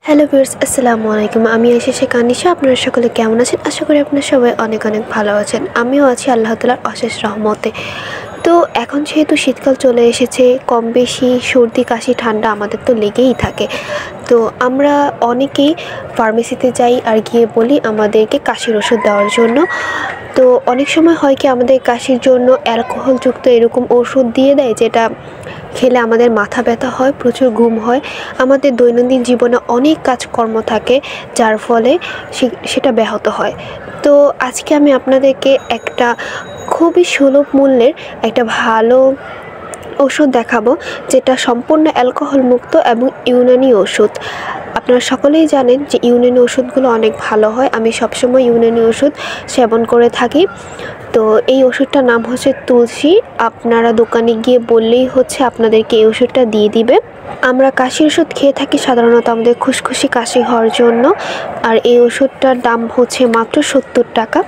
Hello viewers, আসসালামু আলাইকুম। আমি আয়েশা শেখ আনিশা। আপনারা সকলে কেমন আছেন? আশা করি আপনারা সবাই অনেক অনেক ভালো আছেন। আমিও আছি আল্লাহ তাআলার অশেষ রহমতে। তো এখন যেহেতু শীতকাল চলে এসেছে, কম বেশি সর্দি কাশি ঠান্ডা আমাদের তো লেগেই থাকে। তো আমরা অনেকেই ফার্মেসিতে যাই আর গিয়ে বলি আমাদেরকে কাশির ওষুধ দেওয়ার জন্য। তো অনেক সময় হয় কি আমাদের কাশির জন্য অ্যালকোহলযুক্ত এরকম ওষুধ দিয়ে দেয়, যেটা খেলে আমাদের মাথা ব্যথা হয়, প্রচুর ঘুম হয়, আমাদের দৈনন্দিন জীবনে অনেক কাজকর্ম থাকে, যার ফলে সেটা ব্যাহত হয়। তো আজকে আমি আপনাদেরকে একটা খুবই সুলভ মূল্যের একটা ভালো ওষুধ দেখাবো, যেটা সম্পূর্ণ অ্যালকোহল মুক্ত এবং ইউনানি ওষুধ। আপনারা সকলেই জানেন যে ইউনানি ওষুধগুলো অনেক ভালো হয়। আমি সবসময় ইউনানি ওষুধ সেবন করে থাকি। তো এই ওষুধটার নাম হচ্ছে তুলসী। আপনারা দোকানে গিয়ে বললেই হচ্ছে আপনাদেরকে এই ওষুধটা দিয়ে দিবে। আমরা কাশির ওষুধ খেয়ে থাকি সাধারণত আমাদের খুশখুশি কাশি হওয়ার জন্য, আর এই ওষুধটার দাম হচ্ছে মাত্র 70 টাকা।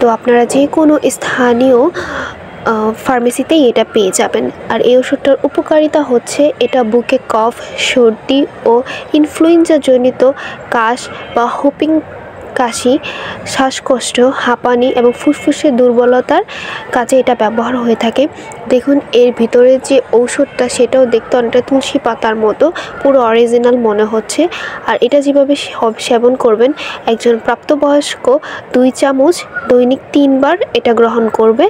তো আপনারা যে কোনো স্থানীয় ফার্মেসিতেই এটা পেয়ে যাবেন। আর এই ওষুধটার উপকারিতা হচ্ছে এটা বুকে কফ, সর্দি ও ইনফ্লুয়েঞ্জাজনিত কাশ বা হুপিং কাশি, শ্বাসকষ্ট, হাঁপানি এবং ফুসফুসের দুর্বলতার কাজে এটা ব্যবহার হয়ে থাকে। দেখুন এর ভিতরে যে ঔষধটা সেটাও দেখতে অনেকটা তুলসী পাতার মতো, পুরো অরিজিনাল মনে হচ্ছে। আর এটা যেভাবে সেবন করবেন, একজন প্রাপ্তবয়স্ক 2 চামচ দৈনিক 3 বার এটা গ্রহণ করবে।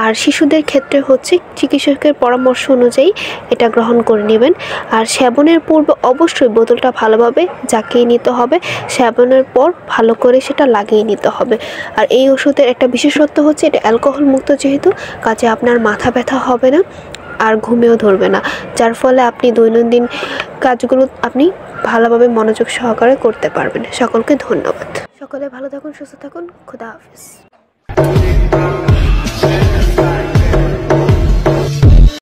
আর শিশুদের ক্ষেত্রে হচ্ছে চিকিৎসকের পরামর্শ অনুযায়ী এটা গ্রহণ করে নেবেন। আর সেবনের পূর্বে অবশ্যই বোতলটা ভালোভাবে জাকিয়ে নিতে হবে, সেবনের পর ভালো করে সেটা লাগিয়ে নিতে হবে। আর এই ওষুধের একটা বিশেষত্ব হচ্ছে এটা অ্যালকোহল মুক্ত, যেহেতু কাজে আপনার মাথা ব্যথা হবে না আর ঘুমেও ধরবে না, যার ফলে আপনি দৈনন্দিন কাজগুলো আপনি ভালোভাবে মনোযোগ সহকারে করতে পারবেন। সকলকে ধন্যবাদ। সকলে ভালো থাকুন, সুস্থ থাকুন। খোদা হাফেজ।